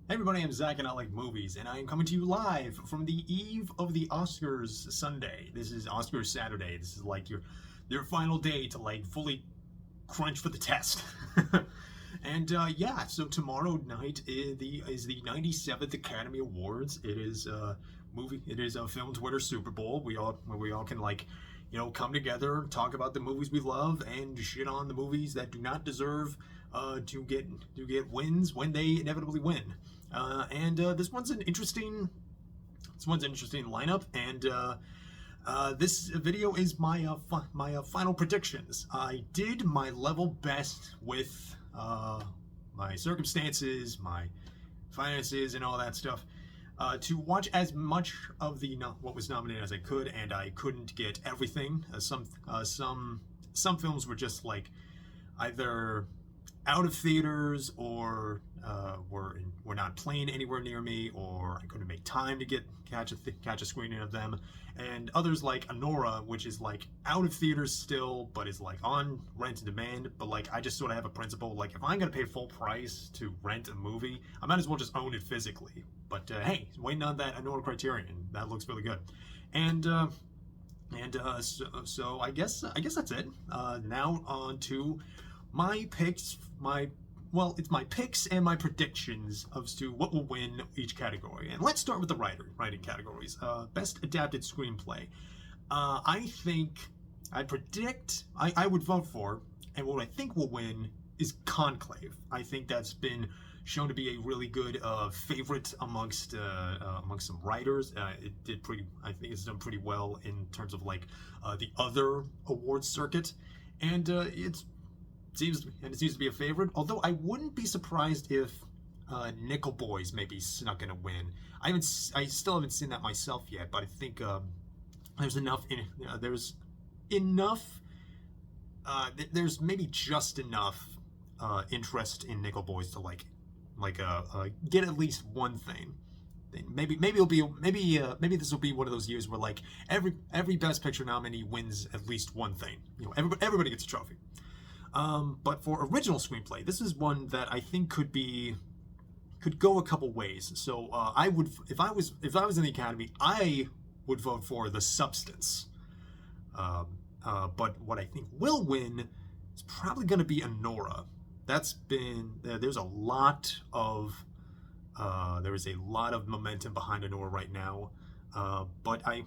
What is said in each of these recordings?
Hey everybody, I'm Zach and I like movies, and I am coming to you live from the eve of the Oscars Sunday. This is Oscars Saturday. This is like your final day to like fully crunch for the test. And yeah, so tomorrow night is the 97th Academy Awards. It is movie. It is a film Twitter Super Bowl. We all can like come together, talk about the movies we love, and shit on the movies that do not deserve to get wins when they inevitably win. And this one's an interesting lineup, and this video is my final predictions. I did my level best with my circumstances, my finances, and all that stuff. To watch as much of the what was nominated as I could, and I couldn't get everything. Some films were just like either out of theaters or were not playing anywhere near me, or I couldn't make time to catch a screening of them, and others like Anora, which is like out of theaters still, but is like on rent and demand. But like I just sort of have a principle, like if I'm gonna pay full price to rent a movie, I might as well just own it physically. But hey, waiting on that Anora Criterion, that looks really good, and. So I guess that's it. Now on to my picks. It's my picks and my predictions as to what will win each category. And let's start with the writing categories. Best adapted screenplay. I would vote for, and what I think will win is Conclave. I think that's been shown to be a really good favorite amongst some writers. I think it's done pretty well in terms of like the other awards circuit, and it seems to be a favorite. Although I wouldn't be surprised if Nickel Boys maybe snuck in a win. I still haven't seen that myself yet, but I think there's maybe just enough interest in Nickel Boys to get at least one thing. Maybe this will be one of those years where like every Best Picture nominee wins at least one thing. Everybody gets a trophy. But for original screenplay, this is one that I think could go a couple ways. So I would, if I was in the Academy, I would vote for The Substance. But what I think will win is probably going to be Anora. There's a lot of momentum behind Anora right now. But I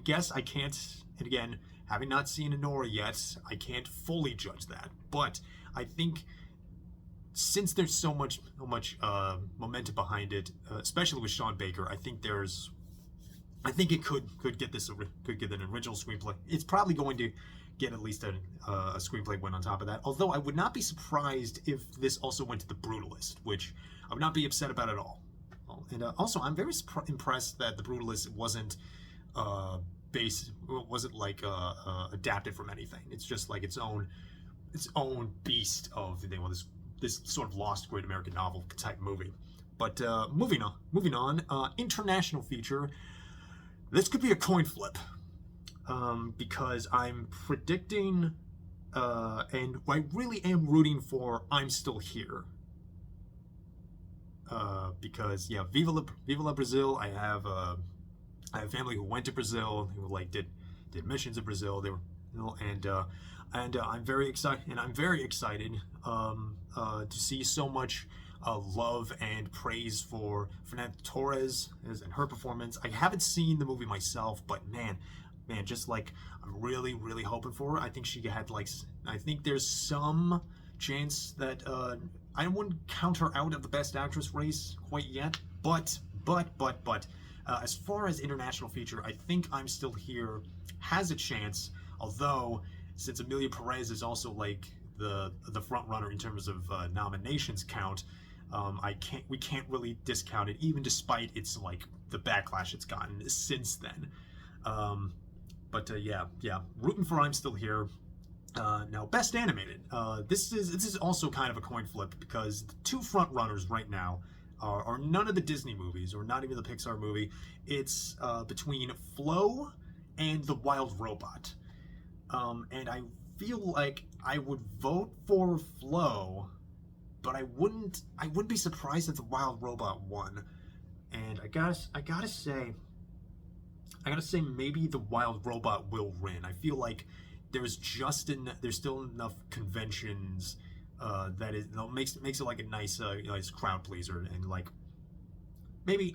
guess I can't. And again, having not seen Anora yet, I can't fully judge that. But I think since there's so much momentum behind it, especially with Sean Baker, I think it could get an original screenplay. It's probably going to get at least a screenplay win on top of that. Although I would not be surprised if this also went to The Brutalist, which I would not be upset about at all. And also, I'm very impressed that The Brutalist wasn't adapted from anything. It's just like its own beast of this sort of lost great American novel type movie. But moving on, international feature. This could be a coin flip, because I'm predicting, and I really am rooting for I'm Still Here. Because yeah, Viva la Brazil. I have family who went to Brazil, who like did missions in Brazil. They were, and I'm very excited, to see so much love and praise for Fernanda Torres and her performance. I haven't seen the movie myself, but man, just like I'm really, really hoping for her. I think she had I think there's some chance that I wouldn't count her out of the Best Actress race quite yet. But as far as international feature, I think I'm Still Here has a chance. Although since Emilia Perez is also like the front runner in terms of nominations count, we can't really discount it, even despite its like the backlash it's gotten since then. Yeah, rooting for I'm Still Here. Now, Best Animated. This is also kind of a coin flip, because the two front runners right now are none of the Disney movies, or not even the Pixar movie. It's between Flow and The Wild Robot. And I feel like I would vote for Flow but I wouldn't be surprised if the Wild Robot won. And I gotta say maybe the Wild Robot will win. I feel like there's still enough conventions that makes it like a nice crowd pleaser, and like maybe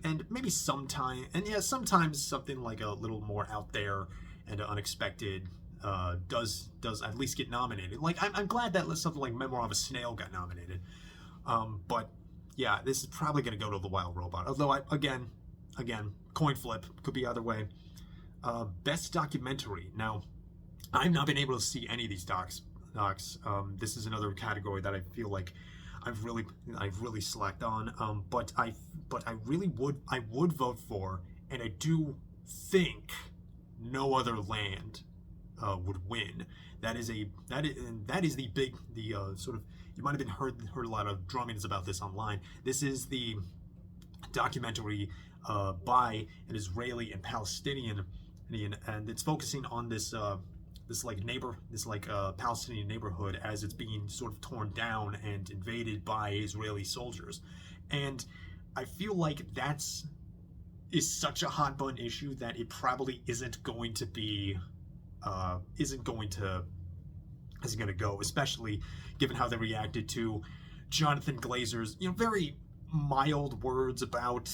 sometimes something like a little more out there and unexpected does at least get nominated. Like I'm glad that something like Memoir of a Snail got nominated, but yeah, this is probably going to go to the Wild Robot. Although again, coin flip, could be either way. Best documentary. Now, I've not been able to see any of these docs. This is another category that I feel like I've really slacked on. But I would vote for, and I do think No Other Land would win. That is the big sort of, you might have been heard a lot of drummings about this online. This is the documentary by an Israeli and Palestinian, and it's focusing on this Palestinian neighborhood as it's being sort of torn down and invaded by Israeli soldiers. And I feel like is such a hot button issue that it probably isn't going to go, especially given how they reacted to Jonathan Glazer's very mild words about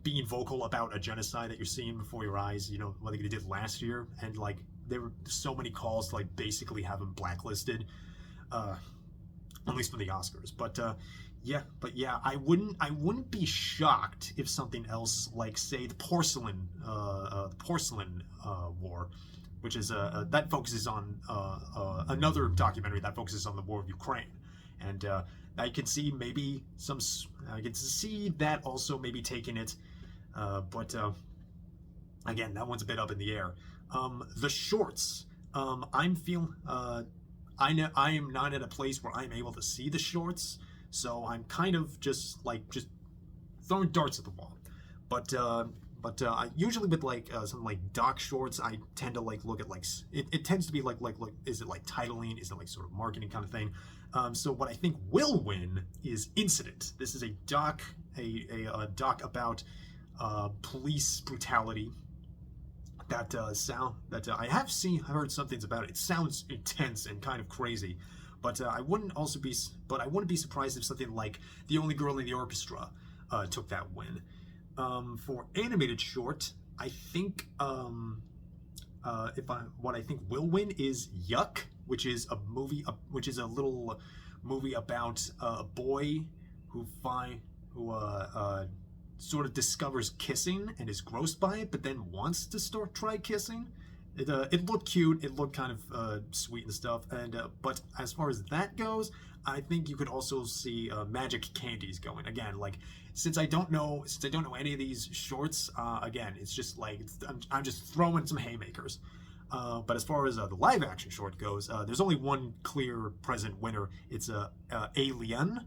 being vocal about a genocide that you're seeing before your eyes, what they did last year, and like there were so many calls to like basically have him blacklisted, at least for the Oscars. But yeah, I wouldn't be shocked if something else, like say the porcelain war, which is that focuses on another documentary that focuses on the war of Ukraine, and I can see that also maybe taking it, but again, that one's a bit up in the air. The shorts, I am not at a place where I'm able to see the shorts, so I'm kind of just throwing darts at the wall. But I usually with something like doc shorts, I tend to look at it tends to be like is it like titling, is it like sort of marketing kind of thing. So what I think will win is Incident. This is a doc about police brutality that I have heard some things about it. It sounds intense and kind of crazy, but I wouldn't be surprised if something like The Only Girl in the Orchestra took that win. For animated short, I think what I think will win is Yuck, which is a little movie about a boy who sort of discovers kissing and is grossed by it, but then wants to try kissing. It looked cute. It looked kind of sweet and stuff. And but as far as that goes, I think you could also see Magic Candies going again. Like since I don't know any of these shorts, again, it's just I'm just throwing some haymakers. But as far as the live action short goes, there's only one clear present winner. It's Alien.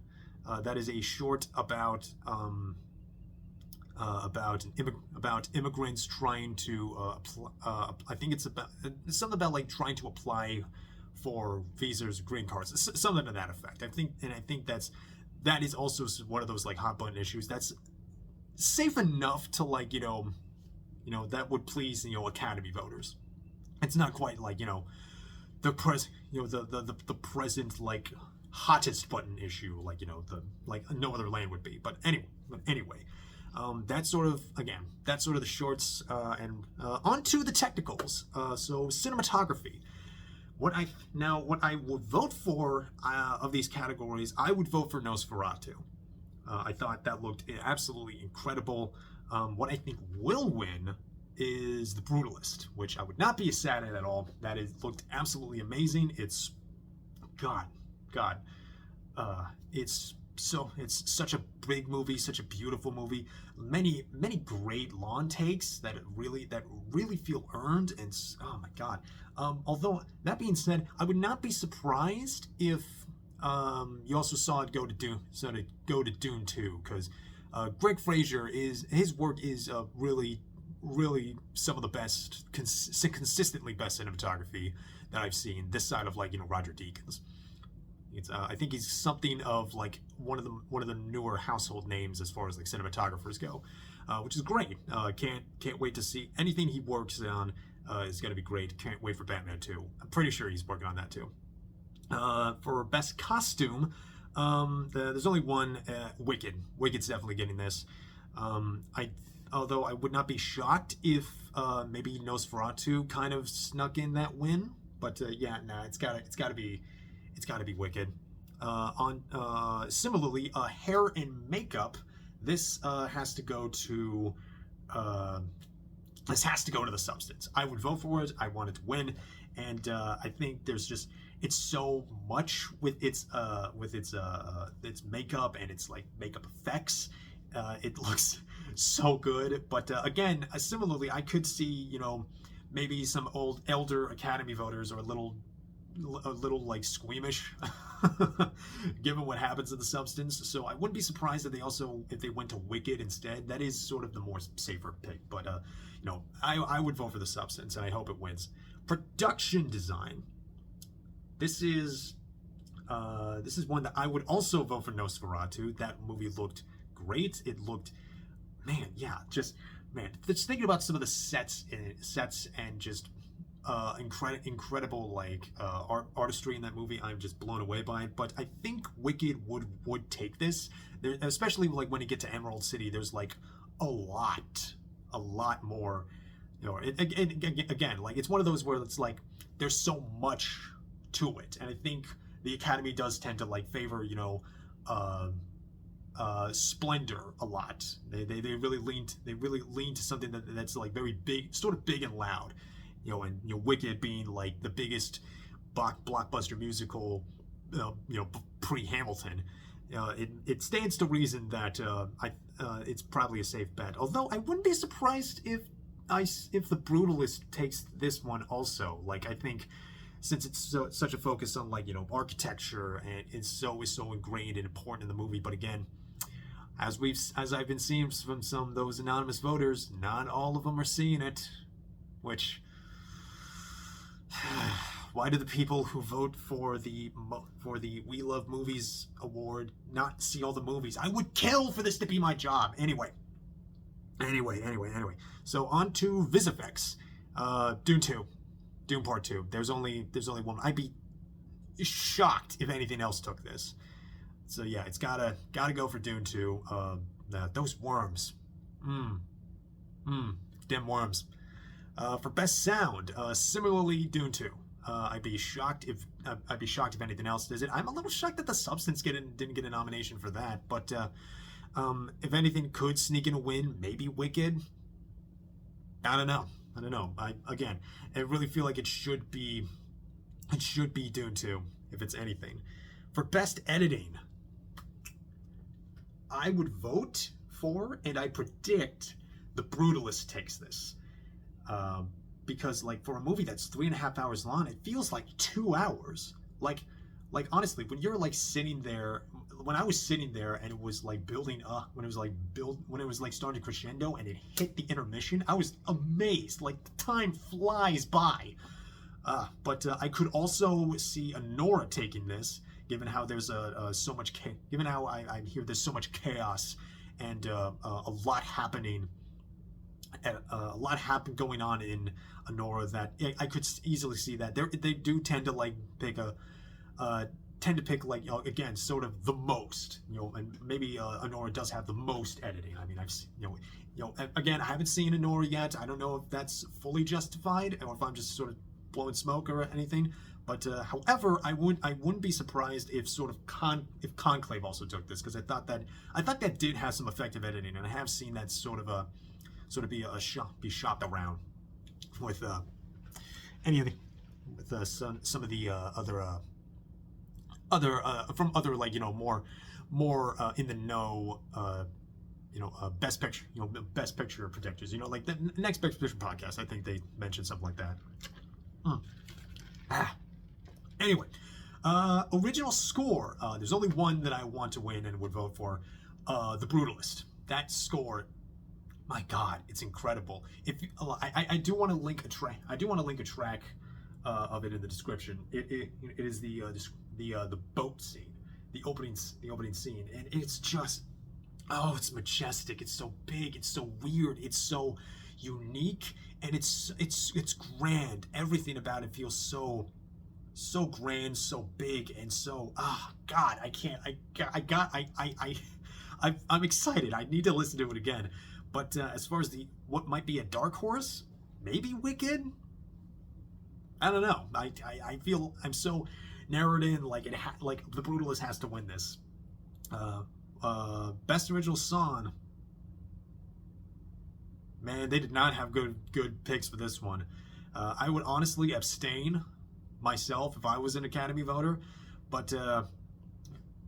That is a short about immigrants trying to I think it's something about trying to apply for visas, green cards, something to that effect. I think that is also one of those hot button issues that's safe enough to that would please Academy voters. It's not quite the present hottest button issue No Other Land would be. But anyway, that's sort of the shorts, and on to the technicals. So cinematography. What I would vote for of these categories, I would vote for Nosferatu. I thought that looked absolutely incredible. What I think will win is The Brutalist, which I would not be sad at all. That looked absolutely amazing. It's it's such a big movie, such a beautiful movie. Many great lawn takes that really feel earned, and oh my god. Although that being said, I would not be surprised if you also saw it go to Dune 2, because Greg Fraser his work is really some of the best, consistently best cinematography that I've seen this side of Roger Deakins. It's I think he's something of like one of the newer household names as far as like cinematographers go, which is great. Can't wait to see anything he works on. Is going to be great. Can't wait for Batman 2. I'm pretty sure he's working on that too. For best costume, there's only one. Wicked. Wicked's definitely getting this. Although I would not be shocked if maybe Nosferatu kind of snuck in that win. But it's gotta be Wicked. Similarly, hair and makeup. This has to go to. This has to go to the substance. I would vote for it. I want it to win, and I think it's so much with its makeup and its like makeup effects. It looks so good, but again, similarly, I could see maybe some elder Academy voters are a little like squeamish given what happens in the substance. So I wouldn't be surprised if they went to Wicked instead. That is sort of the more safer pick, but I would vote for the substance, and I hope it wins. Production design. This is one that I would also vote for Nosferatu. That movie looked great. It looked, just thinking about some of the sets and just incredible like artistry in that movie. I'm just blown away by it. But I think Wicked would take this, especially like when you get to Emerald City. There's like a lot more. Again, like it's one of those where it's like there's so much to it, and I think the Academy does tend to like favor splendor a lot. They really lean to something that's like very big, sort of big and loud. And Wicked being like the biggest blockbuster musical, pre-Hamilton, it stands to reason that it's probably a safe bet. Although I wouldn't be surprised if the Brutalist takes this one also. Like I think since it's such a focus on like architecture and it's so ingrained and important in the movie, but again, as I've been seeing from some of those anonymous voters, not all of them are seeing it, which. Why do the people who vote for the We Love Movies award not see all the movies? I would kill for this to be my job. Anyway. So on to vis effects. Dune 2. Dune Part 2. There's only one. I'd be shocked if anything else took this. So yeah, it's gotta go for Dune 2. Those worms. Damn worms. For best sound, similarly Dune 2. I'd be shocked if anything else does it. I'm a little shocked that The Substance didn't get a nomination for that. But if anything could sneak in a win, maybe Wicked. I don't know. I really feel like it should be Dune 2 if it's anything. For best editing, I would vote for, and I predict, The Brutalist takes this. Because like for a movie that's 3.5 hours long, it feels like 2 hours. Like honestly, when you're like sitting there, when I was sitting there and it was like building up, when it was like starting to crescendo and it hit the intermission, I was amazed. Like the time flies by. But I could also see Anora taking this, given how there's given how I hear there's so much chaos and a lot happening. A lot going on in Anora that I could easily see that they do tend to like pick like again sort of the most, and maybe Anora does have the most editing. I mean, I've seen, again, I haven't seen Anora yet. I don't know if that's fully justified or if I'm just sort of blowing smoke or anything. But however, I wouldn't be surprised if if Conclave also took this, because I thought that did have some effective editing, and I have seen that sort of be shopped around with some of the other from other like more in the know best picture predictors, like the next best picture podcast. I think they mentioned something like that. Anyway, original score. There's only one that I want to win and would vote for. The Brutalist. That score. My God, it's incredible. I do want to link a track. I do want to link a track of it in the description. It is the the boat scene, the opening scene, and it's just, oh, it's majestic. It's so big. It's so weird. It's so unique, and it's grand. Everything about it feels so grand, so big, and so, God, I can't. I'm excited. I need to listen to it again. But as far as what might be a dark horse, maybe Wicked. I don't know. I feel I'm so narrowed in. Like like The Brutalist has to win this. Best original song. Man, they did not have good picks for this one. I would honestly abstain myself if I was an Academy voter, but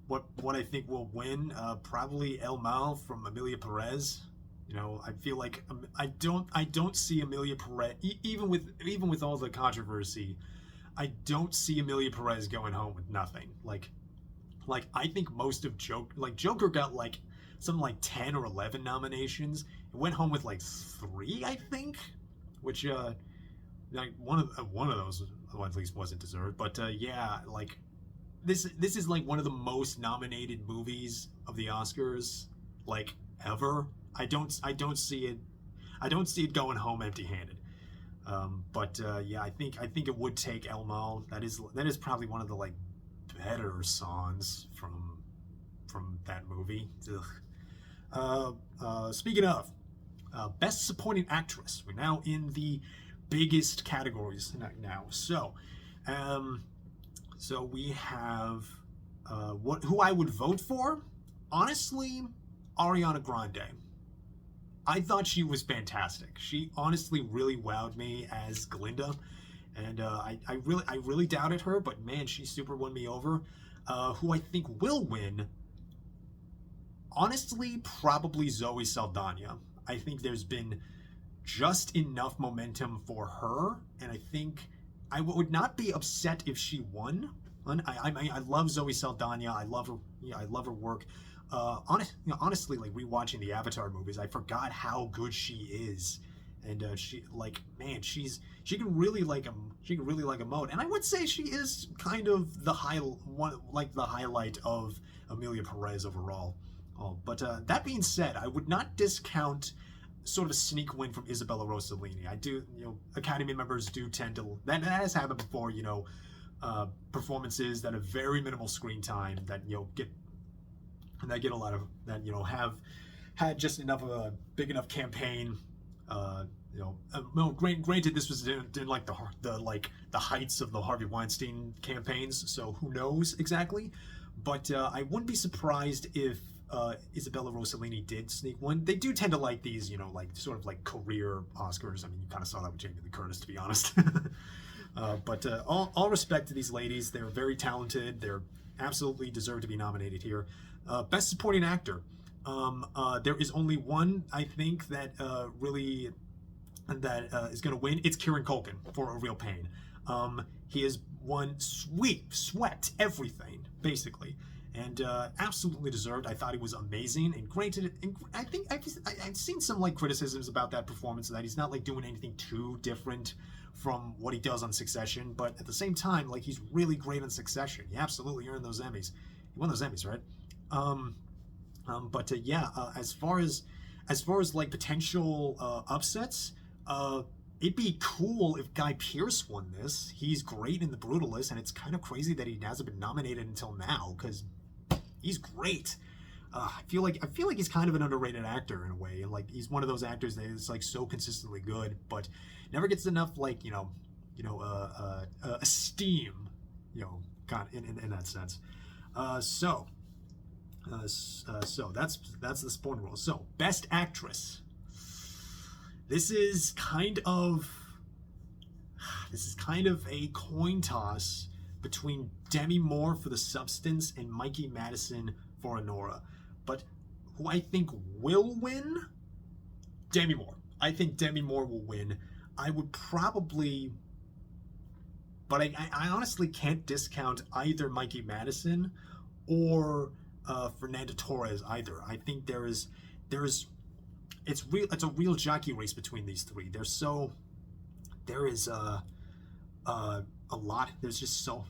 what I think will win, probably El Mal from Emilia Perez. You know, I feel like I don't see Emilia Perez, even with all the controversy, I don't see Emilia Perez going home with nothing. Like I think most of Joker got like something like 10 or 11 nominations. It went home with like 3, I think, which like one of those at least wasn't deserved. But yeah, like this is like one of the most nominated movies of the Oscars like ever. I don't see it going home empty-handed. But yeah, I think it would take El Mal. That is probably one of the like better songs from that movie. Speaking of best supporting actress, we're now in the biggest categories now. So we have who I would vote for. Honestly, Ariana Grande. I thought she was fantastic. She honestly really wowed me as Glinda, and I really doubted her, but man, she super won me over. Who I think will win, honestly, probably Zoe Saldana. I think there's been just enough momentum for her, and I think I would not be upset if she won. I love Zoe Saldana. I love her. Yeah, I love her work. Honestly, like rewatching the Avatar movies, I forgot how good she is, and she can really like emote, and I would say she is kind of the highlight of Emilia Perez overall. But that being said, I would not discount sort of a sneak win from Isabella Rossellini. I do, Academy members do tend to, that has happened before, performances that have very minimal screen time that, get a lot of, that, have had just enough of a big enough campaign. Granted, this was in like the heights of the Harvey Weinstein campaigns, so who knows exactly. But I wouldn't be surprised if Isabella Rossellini did sneak one. They do tend to like these, like sort of like career Oscars. I mean, you kind of saw that with Jamie Lee Curtis, to be honest. But all respect to these ladies. They're very talented. They're absolutely deserve to be nominated here. Best Supporting Actor. There is only one, I think, that is going to win. It's Kieran Culkin for A Real Pain. He has won swept everything, basically. And absolutely deserved. I thought he was amazing. And granted, I think I've seen some like criticisms about that performance, that he's not like doing anything too different from what he does on Succession. But at the same time, like he's really great on Succession. He absolutely earned those Emmys. He won those Emmys, right? But yeah, as far as like potential upsets, it'd be cool if Guy Pearce won this. He's great in The Brutalist, and it's kind of crazy that he hasn't been nominated until now, because he's great. I feel like he's kind of an underrated actor in a way. Like he's one of those actors that is like so consistently good, but never gets enough like esteem, kind of in that sense. So that's the supporting role. So Best Actress. This is kind of a coin toss between Demi Moore for The Substance and Mikey Madison for Anora. But who I think will win? Demi Moore. I think Demi Moore will win. I would probably, but I honestly can't discount either Mikey Madison or Fernanda Torres either. I think it's a real jockey race between these three. There is a lot. There's just so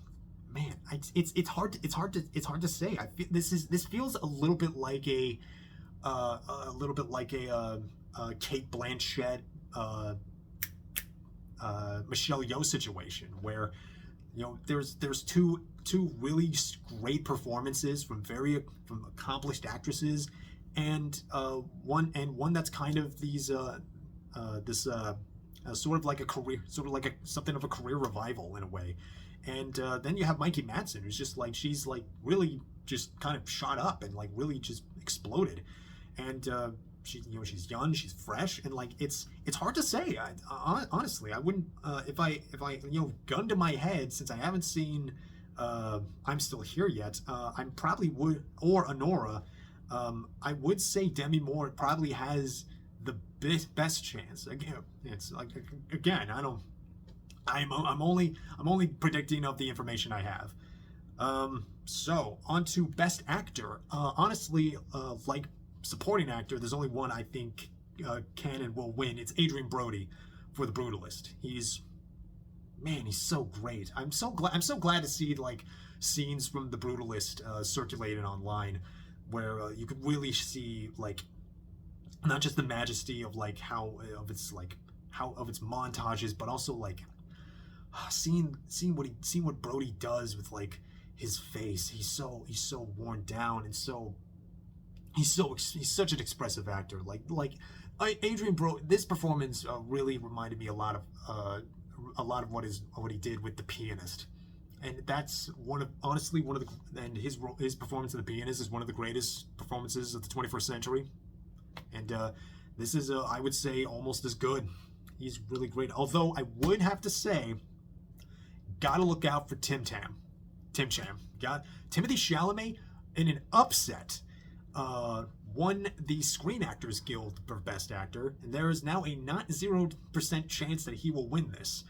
man, it's hard to say. This feels a little bit like a Kate Blanchett, Michelle Yeoh situation where there's two really great performances from accomplished actresses, and one that's kind of sort of like a career, sort of like something of a career revival in a way. And then you have Mikey Madsen, who's just like, she's like really just kind of shot up and like really just exploded. And she's young, she's fresh, and like it's hard to say. Honestly, I wouldn't if I gun to my head, since I haven't seen I'm Still Here yet. I probably would, or Honora. I would say Demi Moore probably has the best chance. Again, it's like, again, I'm only predicting of the information I have. So on to Best Actor. Honestly, like supporting actor, there's only one I think can and will win. It's Adrien Brody for The Brutalist. He's so great. I'm so glad to see like scenes from The Brutalist circulated online, where you could really see like not just the majesty of like how of its montages, but also like seeing what Brody does with like his face. He's so worn down, and he's such an expressive actor. Adrien Brody, this performance really reminded me a lot of what he did with The Pianist, and that's and his performance in The Pianist is one of the greatest performances of the 21st century. And this is I would say almost as good. He's really great. Although I would have to say, gotta look out for Tim Cham. Got Timothy Chalamet in an upset. Won the Screen Actors Guild for Best Actor, and there is now a not 0% chance that he will win this.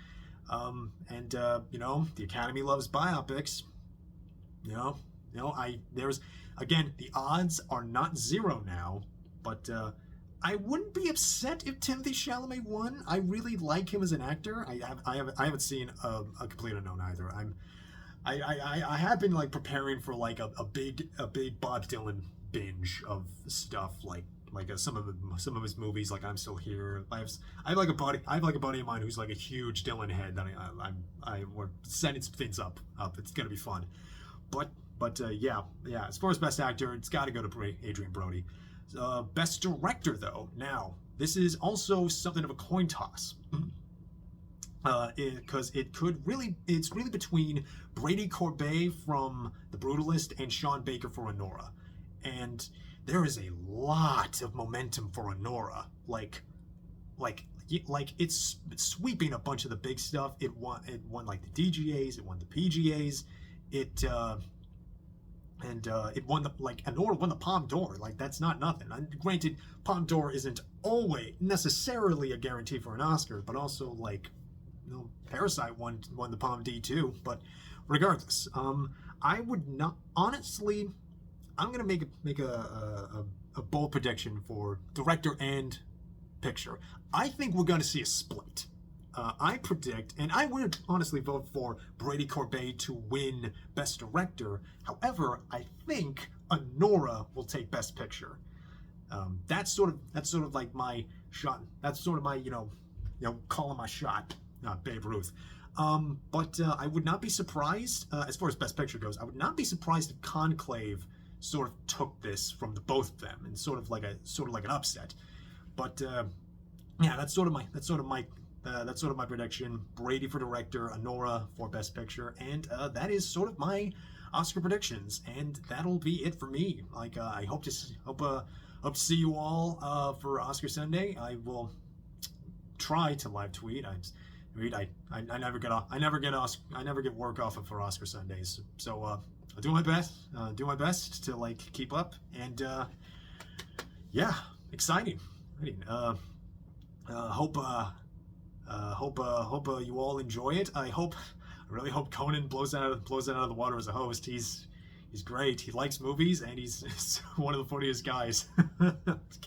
The Academy loves biopics. Again, the odds are not zero now, but I wouldn't be upset if Timothy Chalamet won. I really like him as an actor. I haven't seen a Complete Unknown either. I have been like preparing for like a big Bob Dylan binge of stuff, like some of his movies, like I'm Still Here. I have like a buddy of mine who's like a huge Dylan head that we're setting some things up. It's gonna be fun. But yeah. As far as Best Actor, it's got to go to Adrien Brody. Best Director, though, now this is also something of a coin toss. Because it's really between Brady Corbet from The Brutalist and Sean Baker for Honora, and there is a lot of momentum for Honora. Like it's sweeping a bunch of the big stuff. It won like the DGAs, it won the PGAs, it won Honora won the Palme d'Or. Like, that's not nothing. Granted, Palme d'Or isn't always necessarily a guarantee for an Oscar, but also Parasite won the Palme D too. But regardless, I would not honestly. I'm gonna make a bold prediction for director and picture. I think we're gonna see a split. I predict, and I would honestly vote for Brady Corbet to win Best Director. However, I think Honora will take Best Picture. That's sort of like my shot. That's sort of my calling my shot, not Babe Ruth. But I would not be surprised as far as Best Picture goes. I would not be surprised if Conclave sort of took this from the both of them, and sort of like an upset. But yeah, that's sort of my prediction. Brady for director, Honora for Best Picture, and that is sort of my Oscar predictions, and that'll be it for me. Like, I hope to see you all for Oscar Sunday. I will try to live tweet. I never get work off of for Oscar Sundays, so I'll do my best to like keep up, and yeah, exciting. Hope you all enjoy it. I really hope Conan blows it out of the water as a host. He's great. He likes movies, and he's one of the funniest guys.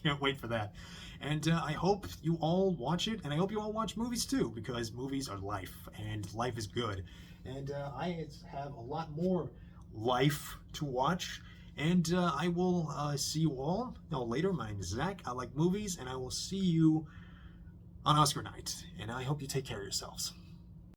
Can't wait for that. And I hope you all watch it, and I hope you all watch movies too, because movies are life, and life is good. and I have a lot more life to watch. And I will see you all later. My name is Zach. I like movies, and I will see you on Oscar night. And I hope you take care of yourselves.